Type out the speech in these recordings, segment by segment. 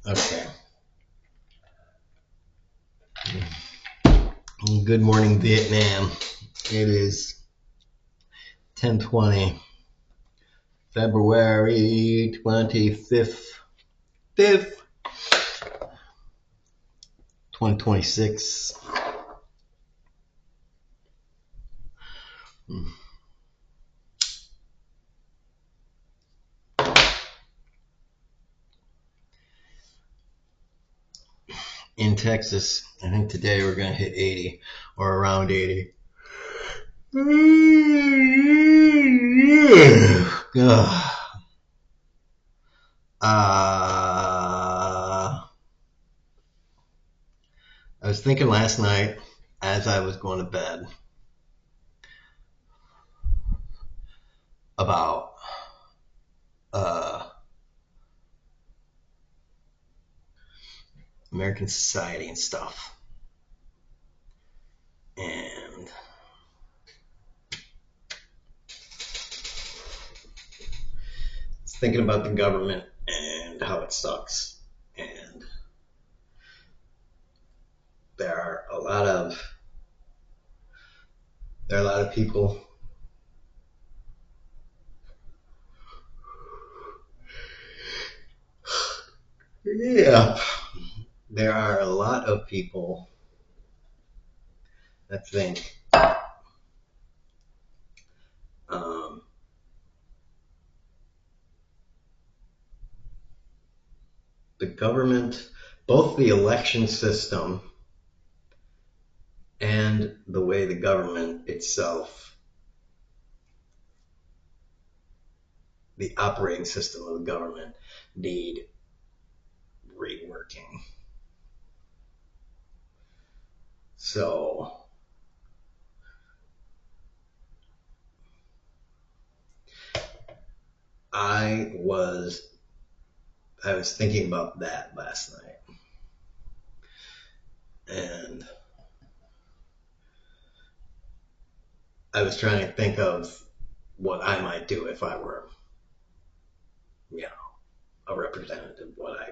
Okay. Good morning, Vietnam. It is 10:20, February 25th, 2026. In Texas, I think today we're going to hit 80 or around 80. I was thinking last night as I was going to bed about uh, American society and stuff. And thinking about the government and how it sucks. And there are a lot of people. Yeah, there are a lot of people that think um, the government, both the election system and the way the government itself, the operating system of the government, need reworking. So I was thinking about that last night, and I was trying to think of what I might do if I were, you know, a representative, what I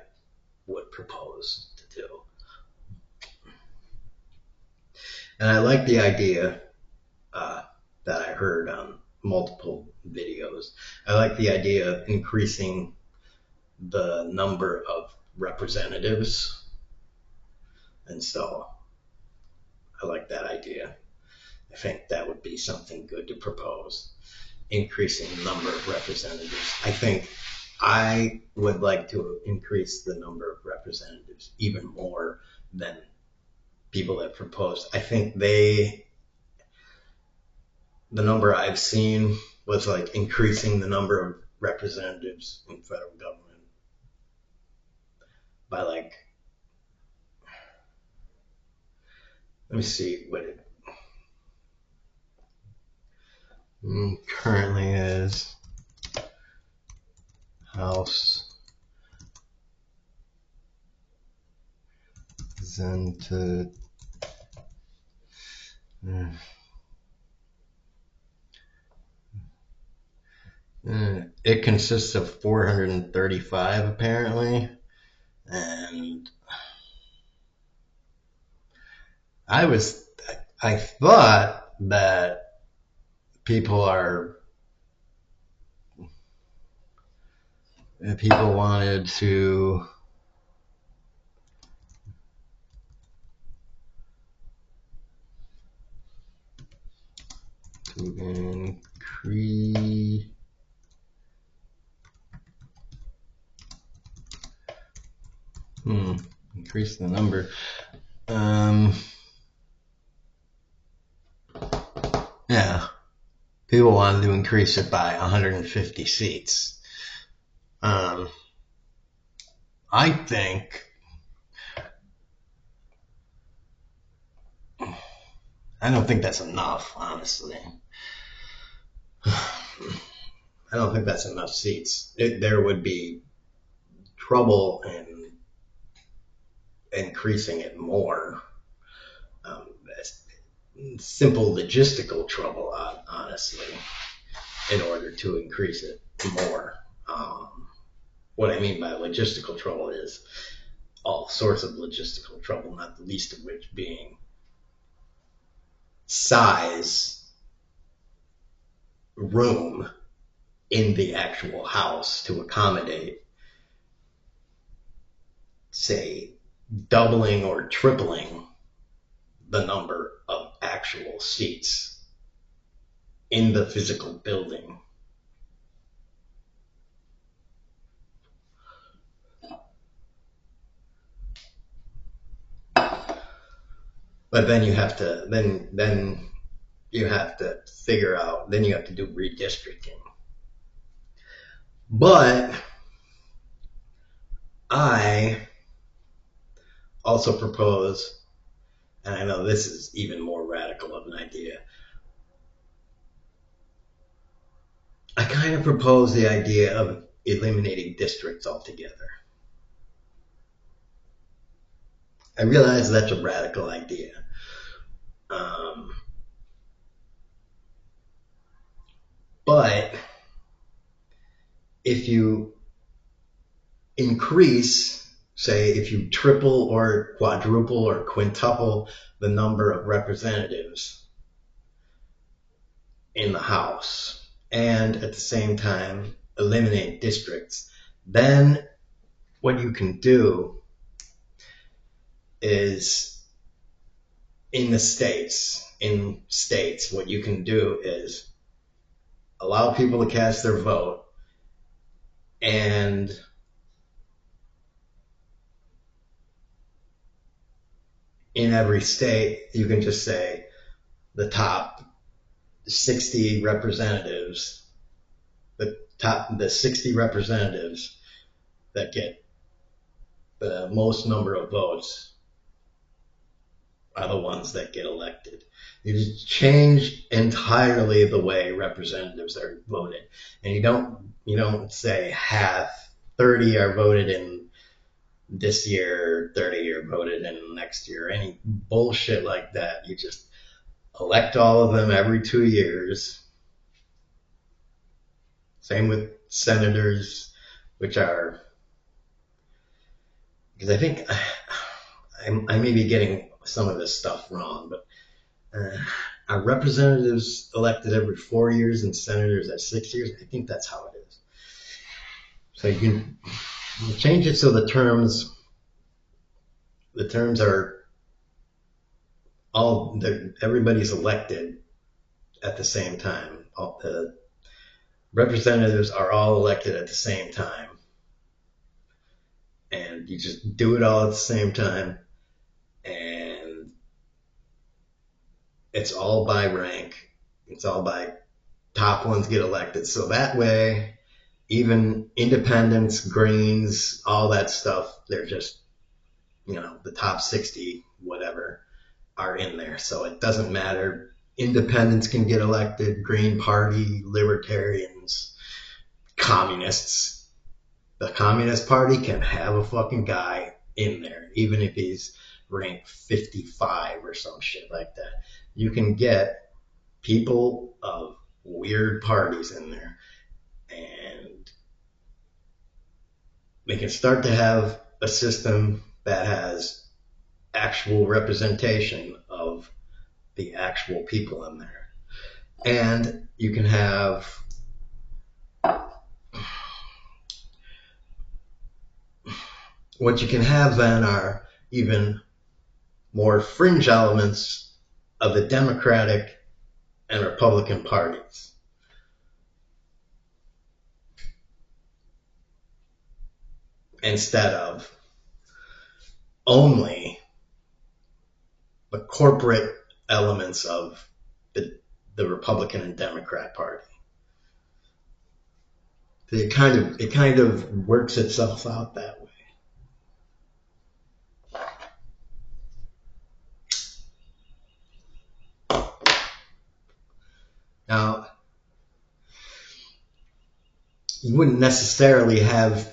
would propose to do. And I like the idea that I heard on multiple videos. I like the idea of increasing the number of representatives. And so I like that idea. I think that would be something good to propose, increasing the number of representatives. I think I would like to increase the number of representatives even more than people that proposed. I think the number I've seen was like increasing the number of representatives in federal government by like, let me see what it currently is. House Zented. It consists of 435 apparently, and I thought that people wanted to increase increase the number. Yeah, people wanted to increase it by 150 seats. I think I don't think that's enough, honestly. I don't think that's enough seats. There would be trouble in increasing it more. Simple logistical trouble, honestly, in order to increase it more. What I mean by logistical trouble is all sorts of logistical trouble, not the least of which being size, room in the actual house to accommodate, say, doubling or tripling the number of actual seats in the physical building. But then you have to then you have to figure out, then you have to do redistricting. But I also propose, and I know this is even more radical of an idea, I kind of propose the idea of eliminating districts altogether. I realize that's a radical idea. Um, but if you increase, say, if you triple or quadruple or quintuple the number of representatives in the House and at the same time eliminate districts, then what you can do is in states, what you can do is allow people to cast their vote, and in every state you can just say the top 60 representatives, the 60 representatives that get the most number of votes are the ones that get elected. You just change entirely the way representatives are voted, and you don't say half, 30 are voted in this year, 30 are voted in next year, any bullshit like that. You just elect all of them every 2 years. Same with senators, which are, because I think I may be getting some of this stuff wrong, but are representatives elected every 4 years and senators at 6 years? I think that's how it is. So you can change it so the terms are everybody's elected at the same time. All the representatives are all elected at the same time, and you just do it all at the same time, and it's all by rank. It's all by top ones get elected. So that way, even independents, Greens, all that stuff, they're just, the top 60, whatever, are in there. So it doesn't matter. Independents can get elected, Green Party, Libertarians, Communists. The Communist Party can have a fucking guy in there, even if he's ranked 55 or some shit like that. You can get people of weird parties in there, and they can start to have a system that has actual representation of the actual people in there. And you can have what you can have then are even more fringe elements of the Democratic and Republican parties. Instead of only the corporate elements of the Republican and Democrat Party. It kind of works itself out that way. Now, you wouldn't necessarily have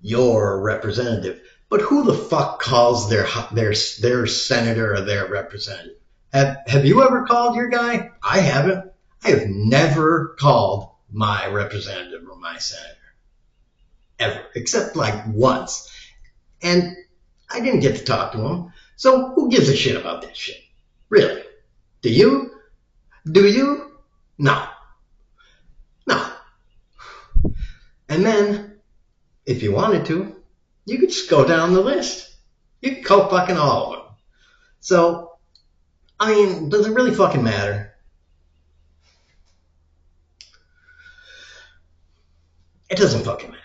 your representative, but who the fuck calls their senator or their representative? Have you ever called your guy? I haven't. I have never called my representative or my senator. Ever. Except like once. And I didn't get to talk to him. So who gives a shit about that shit? Really? Do you? Do you? No. No. And then, if you wanted to, you could just go down the list. You could call fucking all of them. So, I mean, does it really fucking matter? It doesn't fucking matter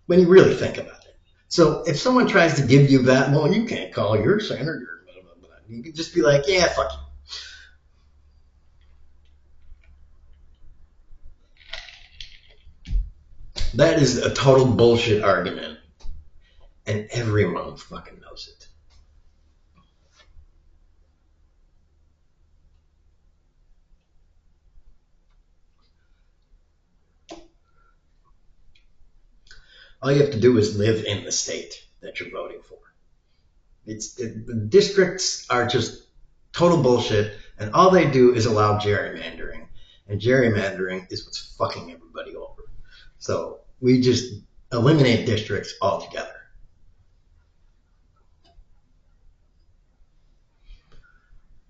when you really think about it. So if someone tries to give you that, well, you can't call your senator, blah, blah, blah. You can just be like, yeah, fuck you. That is a total bullshit argument, and everyone fucking knows it. All you have to do is live in the state that you're voting for. The districts are just total bullshit, and all they do is allow gerrymandering, and gerrymandering is what's fucking everybody over. So we just eliminate districts altogether.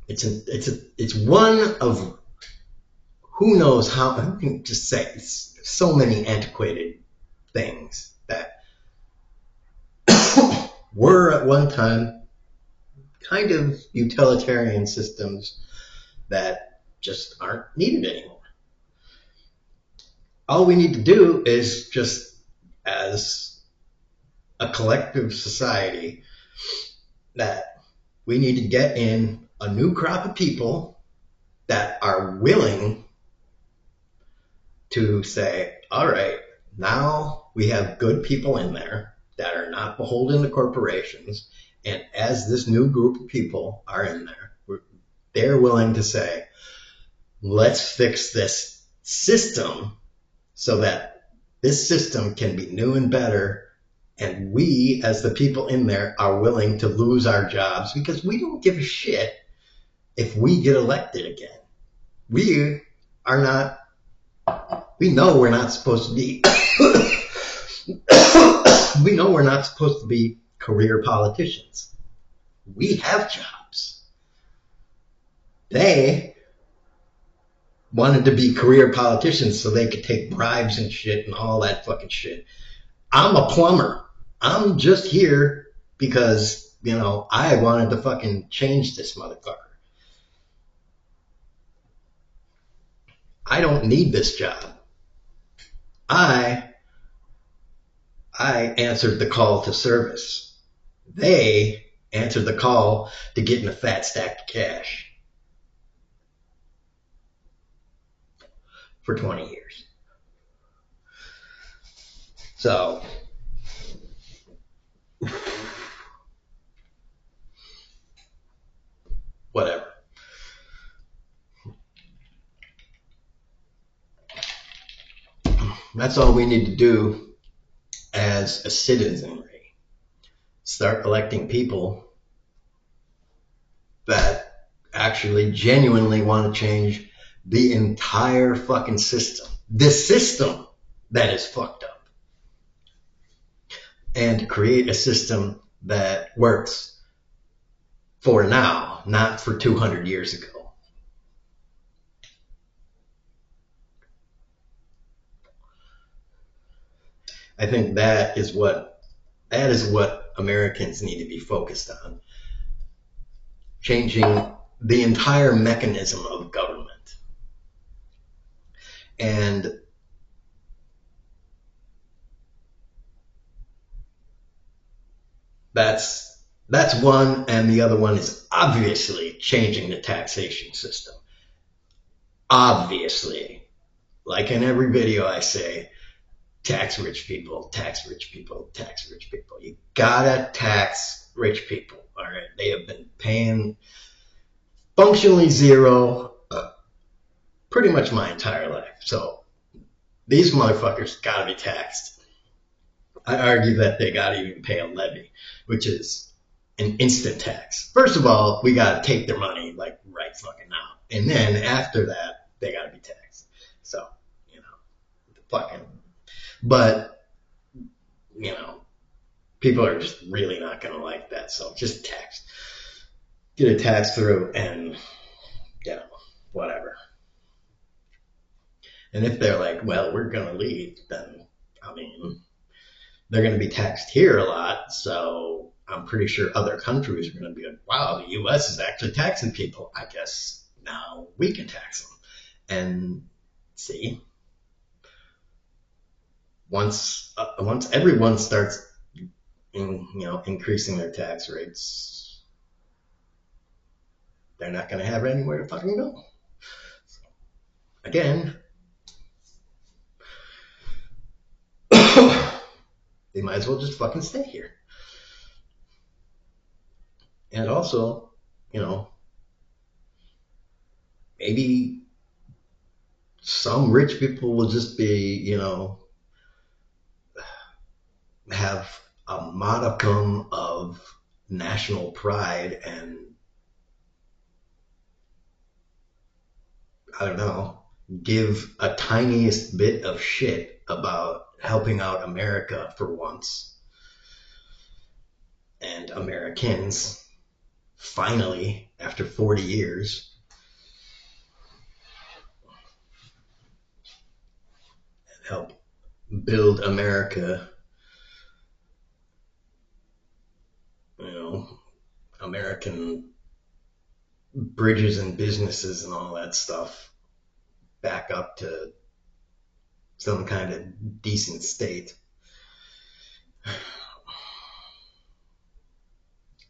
It's one of who knows how. Who can just say it's so many antiquated things that were at one time kind of utilitarian systems that just aren't needed anymore. All we need to do is just, as a collective society, that we need to get in a new crop of people that are willing to say, all right, now we have good people in there that are not beholden to corporations. And as this new group of people are in there, they're willing to say, let's fix this system so that this system can be new and better. And we, as the people in there, are willing to lose our jobs because we don't give a shit if we get elected again. We are not, we know we're not supposed to be, we know we're not supposed to be career politicians. We have jobs. They wanted to be career politicians so they could take bribes and shit and all that fucking shit. I'm a plumber. I'm just here because, I wanted to fucking change this motherfucker. I don't need this job. I answered the call to service. They answered the call to get in a fat stack of cash for 20 years. So, whatever. That's all we need to do as a citizenry. Start electing people that actually genuinely want to change the entire fucking system. The system that is fucked up. And create a system that works for now, not for 200 years ago. I think that is what Americans need to be focused on. Changing the entire mechanism of government. And that's one, and the other one is obviously changing the taxation system. Obviously, like in every video I say, tax rich people, tax rich people, tax rich people. You gotta tax rich people, all right? They have been paying functionally zero pretty much my entire life. So these motherfuckers gotta be taxed. I argue that they gotta even pay a levy, which is an instant tax. First of all, we gotta take their money like right fucking now. And then after that, they gotta be taxed. So, fucking, but, people are just really not going to like that. So just text, get a tax through, and whatever. And if they're like, well, we're going to leave, then I mean, they're going to be taxed here a lot. So I'm pretty sure other countries are going to be like, wow, the U.S. is actually taxing people. I guess now we can tax them. And see, once everyone starts increasing their tax rates, they're not going to have anywhere to fucking go. Again, they might as well just fucking stay here. And also, maybe some rich people will just be, have a modicum of national pride and, I don't know, give a tiniest bit of shit about helping out America for once. And Americans, finally, after 40 years, help build America, American bridges and businesses and all that stuff back up to some kind of decent state.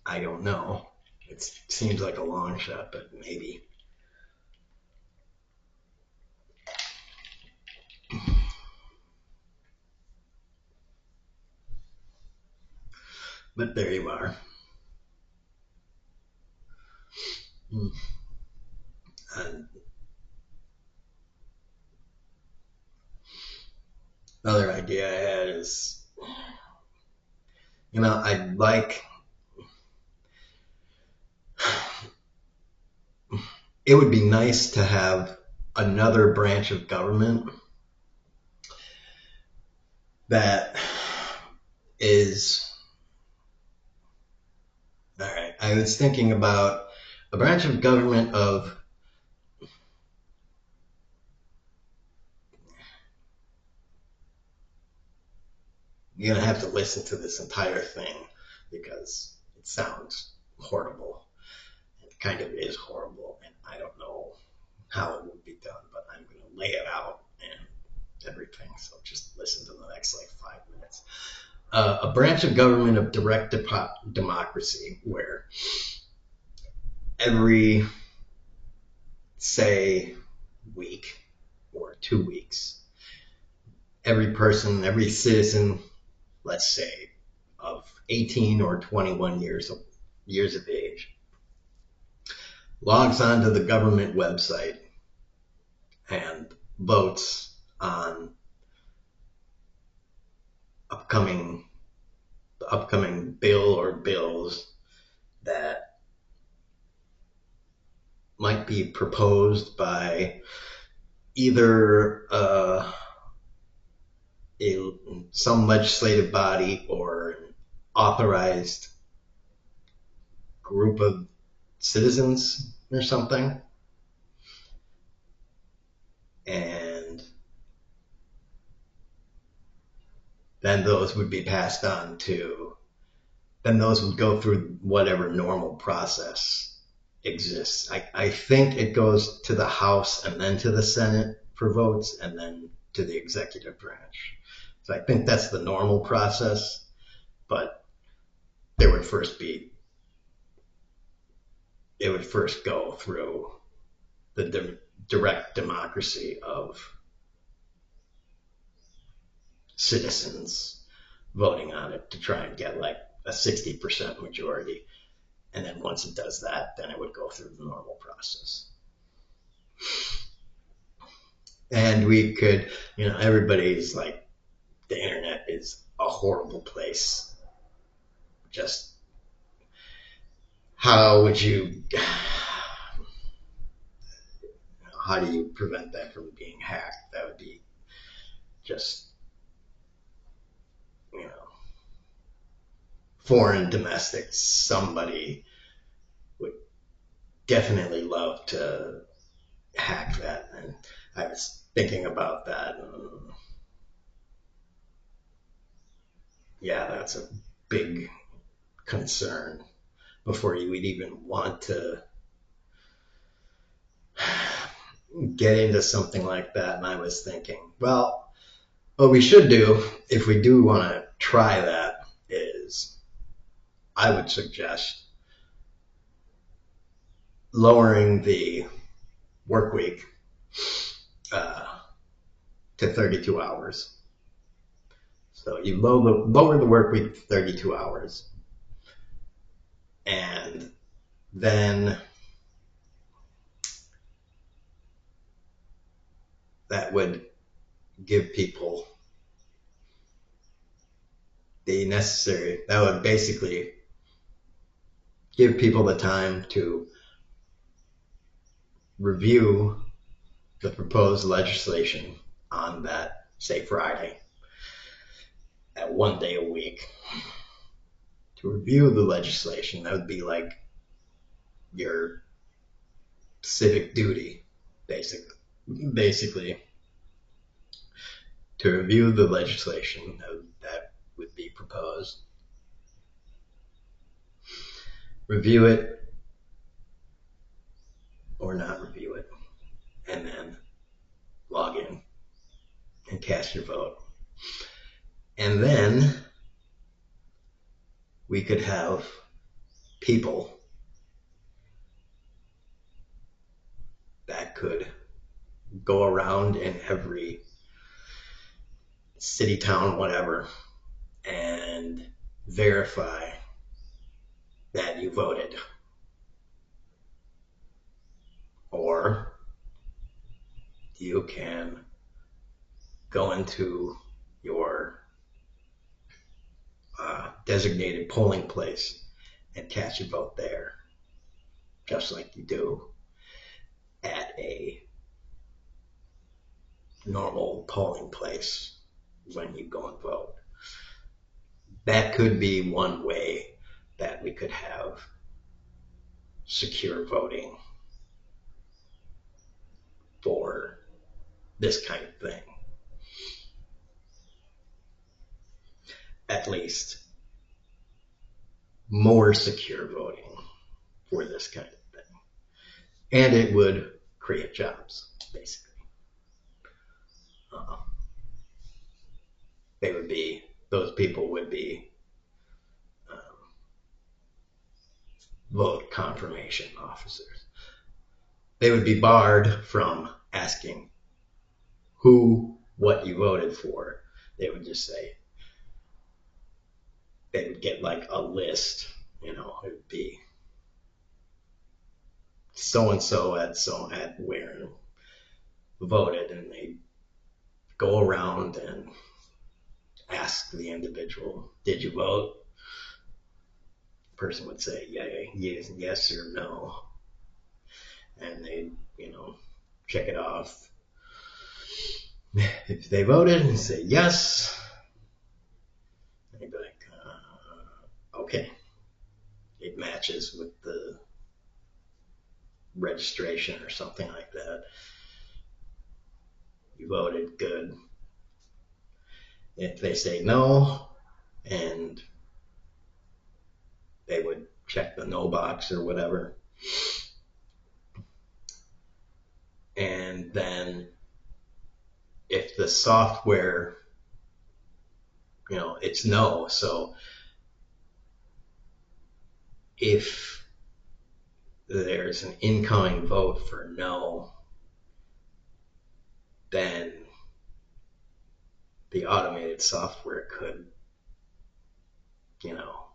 I don't know. It seems like a long shot, but maybe. But there you are. And another idea I had is, I'd like, it would be nice to have another branch of government that is, all right, I was thinking about a branch of government of, you're going to have to listen to this entire thing because it sounds horrible. It kind of is horrible, and I don't know how it would be done, but I'm going to lay it out and everything. So just listen to the next 5 minutes. A branch of government of direct democracy where every, say, week or 2 weeks, every person, every citizen, let's say, of 18 or 21 years of age, logs onto the government website and votes on the upcoming bill or bills that might be proposed by either some legislative body or an authorized group of citizens or something. And then those would be passed on to, then those would go through whatever normal process exists. I think it goes to the House and then to the Senate for votes and then to the executive branch. So I think that's the normal process, but it would first go through the direct democracy of citizens voting on it to try and get a 60% majority. And then once it does that, then it would go through the normal process. And we could, everybody's like, the internet is a horrible place. Just how do you prevent that from being hacked? That would be just, foreign domestic, somebody would definitely love to hack that. And I was thinking about that. And yeah, that's a big concern before you would even want to get into something like that. And I was thinking, well, what we should do if we do want to try that is I would suggest lowering the work week uh, to 32 hours. So you lower the work week to 32 hours, and then that would give people that would basically give people the time to review the proposed legislation on that, say, Friday, at 1 day a week. To review the legislation, that would be like your civic duty, basically, to review the legislation that would be proposed, review it or not review it, and then log in and cast your vote. And then we could have people that could go around in every city, town, whatever, and verify that you voted. Or you can go into your designated polling place and cast your vote there, just like you do at a normal polling place when you go and vote. That could be one way that we could have secure voting for this kind of thing. At least more secure voting for this kind of thing. And it would create jobs, basically. Uh, those people would be um, vote confirmation officers. They would be barred from asking what you voted for. They would just say, they would get like a list, it would be so and so at where voted, and they go around and ask the individual, did you vote? The person would say, yeah, yes or no, and they, check it off. If they voted and say yes, they'd be like, okay, it matches with the registration or something like that. You voted, good. If they say no, and they would check the no box or whatever, and then if the software, it's no, so if there's an incoming vote for no, then the automated software could, you know,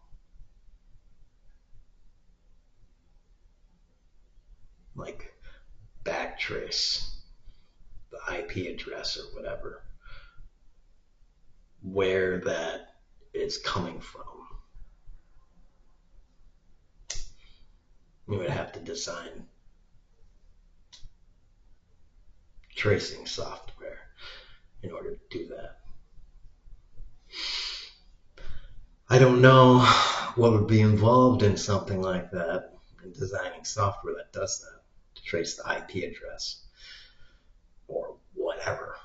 like backtrace the IP address or whatever, where that is coming from. You would have to design tracing software in order to do that. I don't know what would be involved in something like that, in designing software that does that, to trace the IP address or whatever.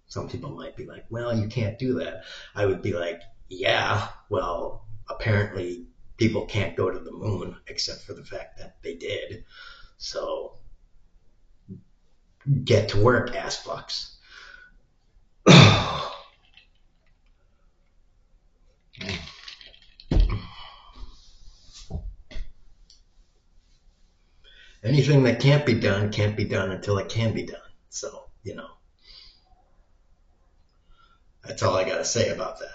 Some people might be like, well, you can't do that. I would be like, yeah, well, apparently people can't go to the moon except for the fact that they did. So get to work, ass fucks. Anything that can't be done until it can be done. So, that's all I got to say about that.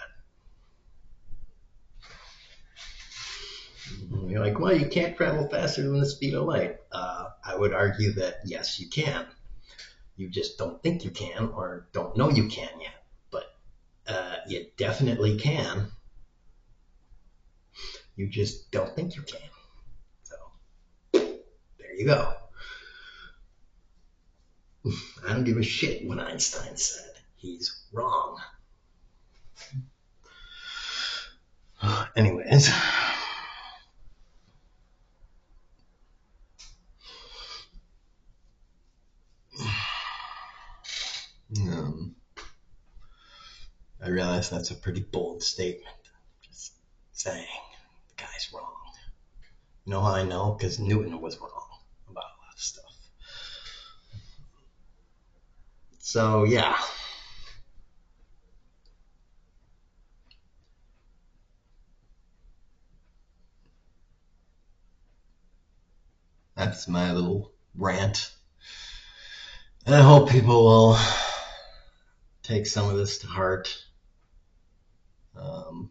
You're like, well, you can't travel faster than the speed of light. I would argue that yes, you can. You just don't think you can or don't know you can yet. But you definitely can. You just don't think you can. So there you go. I don't give a shit what Einstein said. He's wrong. Anyways. Um, I realize that's a pretty bold statement. Just saying the guy's wrong. You know how I know? Because Newton was wrong about a lot of stuff. So, yeah. That's my little rant. And I hope people will take some of this to heart. Um,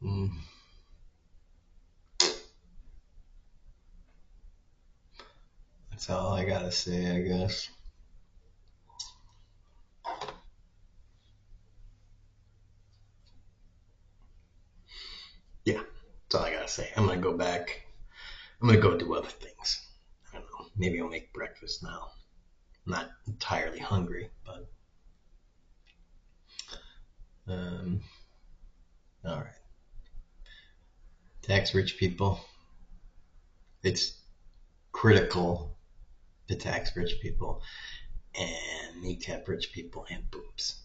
mm, that's all I gotta say, I guess. Yeah, that's all I gotta say. I'm gonna go back. I'm gonna go do other things. I don't know. Maybe I'll make breakfast now. I'm not entirely hungry, but um, all right. Tax rich people. It's critical to tax rich people and kneecap rich people and boobs.